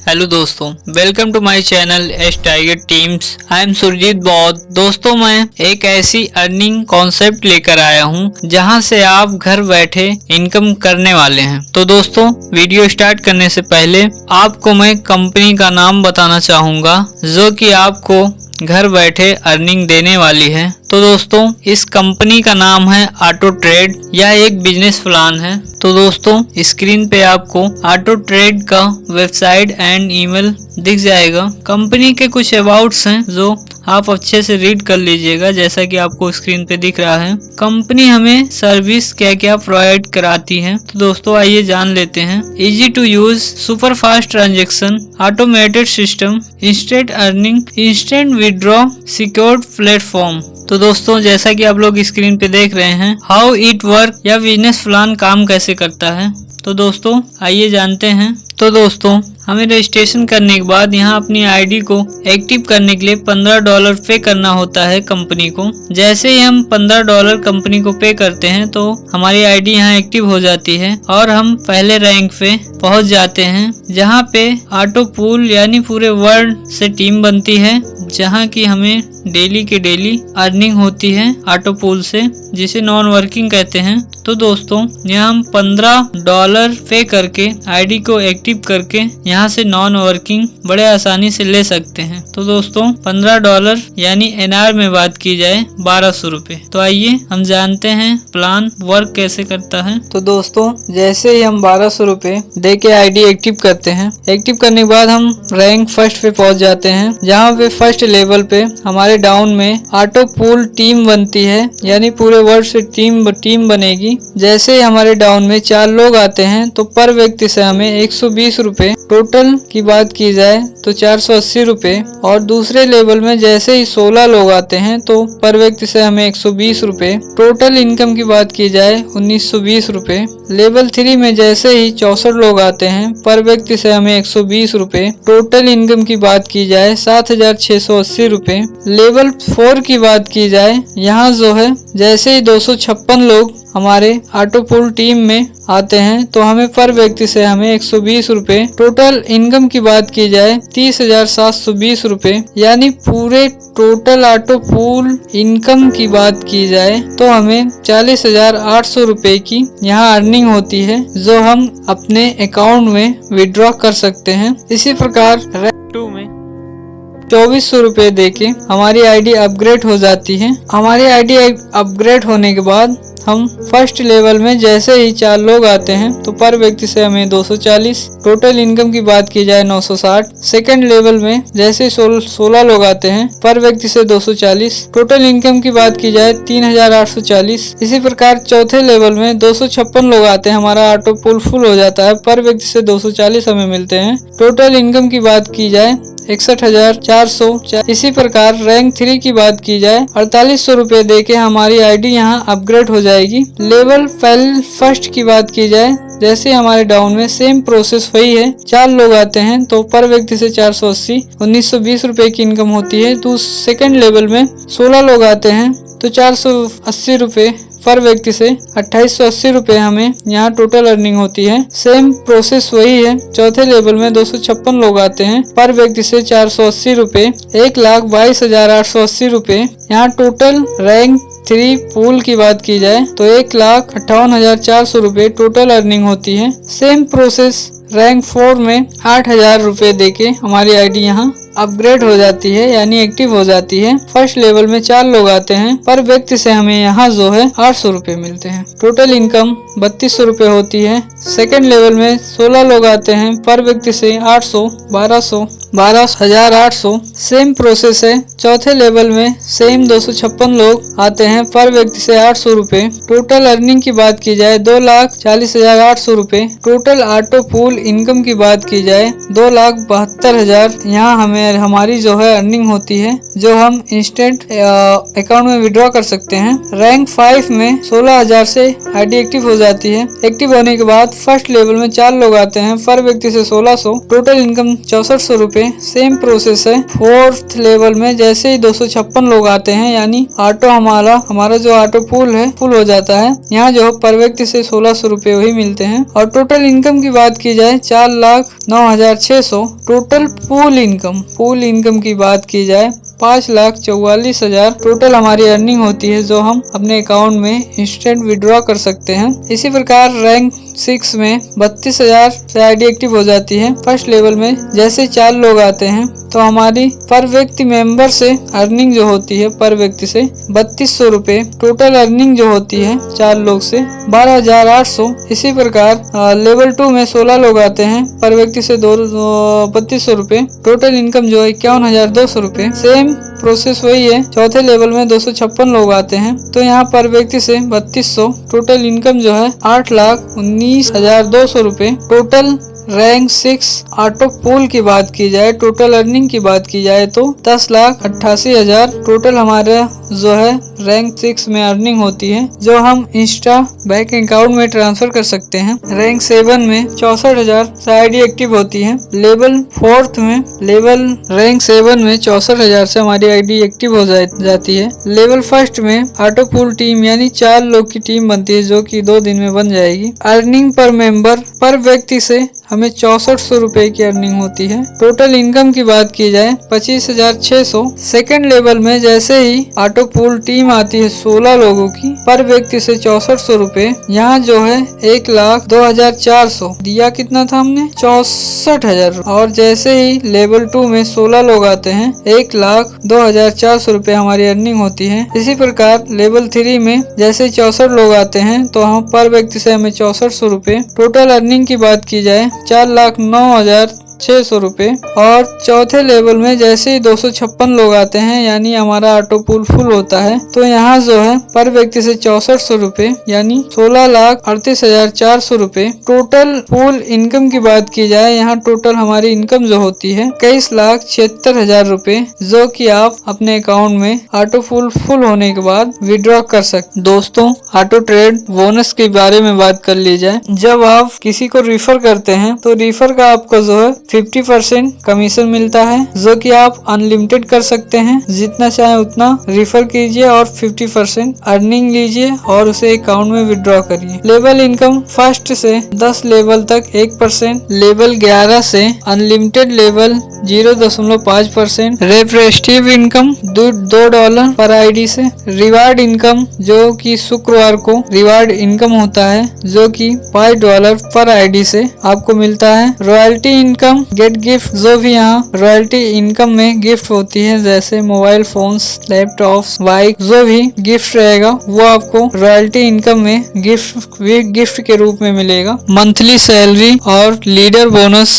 Hello दोस्तों, welcome to my channel S tiger teams. I am Surjeet Bauddh. दोस्तों, मैं एक ऐसी अर्निंग कॉन्सेप्ट लेकर आया हूं जहां से आप घर बैठे इनकम करने वाले हैं। तो दोस्तों, वीडियो स्टार्ट करने से पहले आपको मैं कंपनी का नाम बताना चाहूंगा जो कि आपको घर बैठे अर्निंग देने वाली है। तो दोस्तों, इस कंपनी का नाम है ऑटो ट्रेड। यह एक बिजनेस प्लान है। तो दोस्तों, स्क्रीन पे आपको ऑटो ट्रेड का वेबसाइट एंड ईमेल दिख जाएगा। कंपनी के कुछ अबाउट्स हैं जो आप अच्छे से रीड कर लीजिएगा, जैसा कि आपको स्क्रीन पे दिख रहा है। कंपनी हमें सर्विस क्या क्या प्रोवाइड कराती है, तो दोस्तों आइए जान लेते हैं। Easy to use, super fast transaction, automated system, instant earning, instant withdraw, secured platform. तो दोस्तों, जैसा कि आप लोग स्क्रीन पे देख रहे हैं, हाउ इट वर्क या बिजनेस प्लान काम कैसे करता है। तो दोस्तों आइए जानते हैं। तो दोस्तों, हमें रजिस्ट्रेशन करने के बाद यहाँ अपनी आईडी को एक्टिव करने के लिए $15 पे करना होता है कंपनी को। जैसे ही हम $15 कंपनी को पे करते हैं तो हमारी आईडी यहाँ एक्टिव हो जाती है और हम पहले रैंक पे पहुँच जाते हैं, जहाँ पे ऑटो पूल यानी पूरे वर्ल्ड से टीम बनती है, जहाँ की हमें डेली के डेली अर्निंग होती है ऑटो पूल से, जिसे नॉन वर्किंग कहते हैं। तो दोस्तों, यहाँ हम $15 पे करके आईडी को एक्टिव करके यहाँ से नॉन वर्किंग बड़े आसानी से ले सकते हैं। तो दोस्तों, $15 यानी एनआर में बात की जाए 1200 रुपए। तो आइए हम जानते हैं प्लान वर्क कैसे करता है। तो दोस्तों, जैसे ही हम 1200 रुपए दे के आईडी एक्टिव करते हैं, एक्टिव करने के बाद हम रैंक फर्स्ट पे पहुंच जाते हैं, जहाँ पे फर्स्ट लेवल पे हमारे डाउन में ऑटो पूल टीम बनती है, यानी पूरे वर्ल्ड से टीम बनेगी। जैसे ही हमारे डाउन में 4 लोग आते हैं तो पर व्यक्ति से हमें 120 रुपए, टोटल की बात की जाए तो 480 रुपए। और दूसरे लेवल में जैसे ही 16 लोग आते हैं तो पर व्यक्ति से हमें 120 रुपए, टोटल इनकम की बात की जाए 1920 रुपए। लेवल 3 में जैसे ही 64 लोग आते हैं, पर व्यक्ति से हमें 120 रुपए, टोटल इनकम की बात की जाए 7680 रुपए। लेवल 4 की बात की जाए, यहाँ जो है जैसे ही 256 लोग हमारे ऑटो पूल टीम में आते हैं तो हमें पर व्यक्ति से हमें 120 रुपए, टोटल इनकम की बात की जाए 30,720 रुपए, यानी पूरे टोटल ऑटो पूल इनकम की बात की जाए तो हमें 40,800 रुपए की यहाँ अर्निंग होती है, जो हम अपने अकाउंट में विड्रॉ कर सकते हैं। इसी प्रकार रैंक 2 में 2400 रुपए देके हमारी आईडी अपग्रेड हो जाती है। हमारी आईडी अपग्रेड होने के बाद हम फर्स्ट लेवल में जैसे ही 4 लोग आते हैं तो पर व्यक्ति से हमें 240, टोटल इनकम की बात की जाए 960। सेकंड लेवल में जैसे 16 लोग आते हैं, पर व्यक्ति से 240, टोटल इनकम की बात की जाए 3840। इसी प्रकार चौथे लेवल में 256 लोग आते हैं, हमारा ऑटो पूल फुल हो जाता है, पर व्यक्ति से 240 हमें मिलते हैं, टोटल इनकम की बात की जाए 61,400। इसी प्रकार रैंक 3 की बात की जाए 4800 रुपए दे के हमारी आईडी यहाँ अपग्रेड हो जाएगी। लेवल फर्स्ट की बात की जाए, जैसे हमारे डाउन में सेम प्रोसेस वही है, 4 लोग आते हैं तो पर व्यक्ति से 480, 1920 रुपए की इनकम होती है। तो सेकंड लेवल में 16 लोग आते हैं तो 480 रुपए, पर व्यक्ति से 2880 रुपए हमें यहाँ टोटल अर्निंग होती है। सेम प्रोसेस वही है। चौथे लेवल में 256 लोग आते हैं, पर व्यक्ति से 480 रुपए, 1,22,880 रुपए। यहाँ टोटल रैंक 3 पूल की बात की जाए तो 1,58,400 रुपए टोटल अर्निंग होती है। सेम प्रोसेस रैंक 4 में 8,000 रुपए देके हमारी आईडी यहाँ अपग्रेड हो जाती है, यानी एक्टिव हो जाती है। फर्स्ट लेवल में 4 लोग आते हैं, पर व्यक्ति से हमें यहाँ जो है 800 रुपए मिलते हैं, टोटल इनकम 3200 रुपए होती है। सेकंड लेवल में 16 लोग आते हैं, पर व्यक्ति से 800, 12,800। सेम प्रोसेस है। चौथे लेवल में सेम 256 लोग आते हैं, पर व्यक्ति से 800 रुपए, टोटल अर्निंग की बात की जाए 2,40,800 रुपए, टोटल ऑटो पूल इनकम की बात की जाए 2,72,000। यहाँ हमें हमारी जो है अर्निंग होती है, जो हम इंस्टेंट अकाउंट में विड्रॉ कर सकते हैं। रैंक 5 में 16,000 से आईडी एक्टिव हो जाती है। एक्टिव होने के बाद फर्स्ट लेवल में 4 लोग आते हैं, पर व्यक्ति से 1600, टोटल इनकम 6400 रुपए। सेम प्रोसेस है। फोर्थ लेवल में जैसे ही 256 लोग आते हैं, यानी ऑटो हमारा जो ऑटो पूल है फुल हो जाता है। यहाँ जो पर व्यक्ति से 1600 रुपए वही मिलते हैं। और टोटल इनकम की बात की जाए 9,600। टोटल पूल इनकम की बात की जाए 5,44,000 टोटल हमारी अर्निंग होती है, जो हम अपने अकाउंट में इंस्टेंट विड्रॉ कर सकते हैं। इसी प्रकार रैंक 6 में 32,000 से आईडी एक्टिव हो जाती है। फर्स्ट लेवल में जैसे 4 लोग आते हैं तो हमारी पर व्यक्ति मेंबर से अर्निंग जो होती है पर व्यक्ति से 3200 रुपए। टोटल अर्निंग जो होती है 4 लोग से 12,800। इसी प्रकार लेवल 2 में 16 लोग आते हैं, पर व्यक्ति से 3200 रुपए। टोटल इनकम जो है 51,200 रुपए। सेम प्रोसेस वही है। चौथे लेवल में 256 लोग आते हैं तो यहाँ पर व्यक्ति से 3200। टोटल इनकम जो है 8,19,200 रुपए। टोटल रैंक 6 ऑटो पूल की बात की जाए, टोटल अर्निंग की बात की जाए तो 10,88,000 टोटल हमारा जो है रैंक 6 में अर्निंग होती है, जो हम इंस्टा बैंक अकाउंट में ट्रांसफर कर सकते हैं। रैंक 7 में 64,000 से आईडी एक्टिव होती है। लेवल 4 में रैंक 7 में 64,000 से हमारी आईडी एक्टिव हो जाती है। लेवल 1 में ऑटो पूल टीम यानी 4 लोग की टीम बनती है, जो कि 2 दिन में बन जाएगी। अर्निंग पर मेंबर पर व्यक्ति से हमें 6400 रुपए की अर्निंग होती है। टोटल इनकम की बात की जाए 25,600। सेकेंड लेवल में जैसे ही ऑटो पूल टीम आती है 16 लोगों की, पर व्यक्ति से 6400 रुपए। यहाँ जो है 1,02,400 दिया, कितना था हमने 64,000। और जैसे ही लेवल 2 में 16 लोग आते हैं 1,02,400 रुपए हमारी अर्निंग होती है। इसी प्रकार लेवल 3 में जैसे 64 लोग आते हैं तो हम पर व्यक्ति से हमें 6400 रुपए। टोटल अर्निंग की बात की जाए 4,09,600 रुपए। और चौथे लेवल में जैसे ही 256 लोग आते हैं यानी हमारा ऑटो पूल फुल होता है तो यहाँ जो है पर व्यक्ति से 6400 रुपए यानी 16,38,400 रुपए। टोटल पूल इनकम की बात की जाए यहाँ टोटल हमारी इनकम जो होती है 23,76,000 रुपए, जो कि आप अपने अकाउंट में ऑटो पूल फुल होने के बाद विड्रॉ कर सकते। दोस्तों, ऑटो ट्रेड बोनस के बारे में बात कर ली जाए। जब आप किसी को रिफर करते हैं तो रिफर का आपको जो है 50% कमीशन मिलता है, जो कि आप अनलिमिटेड कर सकते हैं। जितना चाहे उतना रिफर कीजिए और 50% अर्निंग लीजिए और उसे अकाउंट में विड्रॉ करिए। लेवल इनकम फर्स्ट से 10 लेवल तक 1%, लेवल 11 से अनलिमिटेड लेवल 0.5%, रेफरेस्टिव इनकम $2 पर आईडी से, रिवार्ड इनकम जो कि शुक्रवार को रिवार्ड इनकम होता है जो कि $5 पर आईडी से आपको मिलता है। रॉयल्टी इनकम, गेट गिफ्ट, जो भी यहाँ रॉयल्टी इनकम में गिफ्ट होती है जैसे मोबाइल फोन्स, लैपटॉप्स, बाइक, जो भी गिफ्ट रहेगा वो आपको रॉयल्टी इनकम में गिफ्ट के रूप में मिलेगा। मंथली सैलरी और लीडर बोनस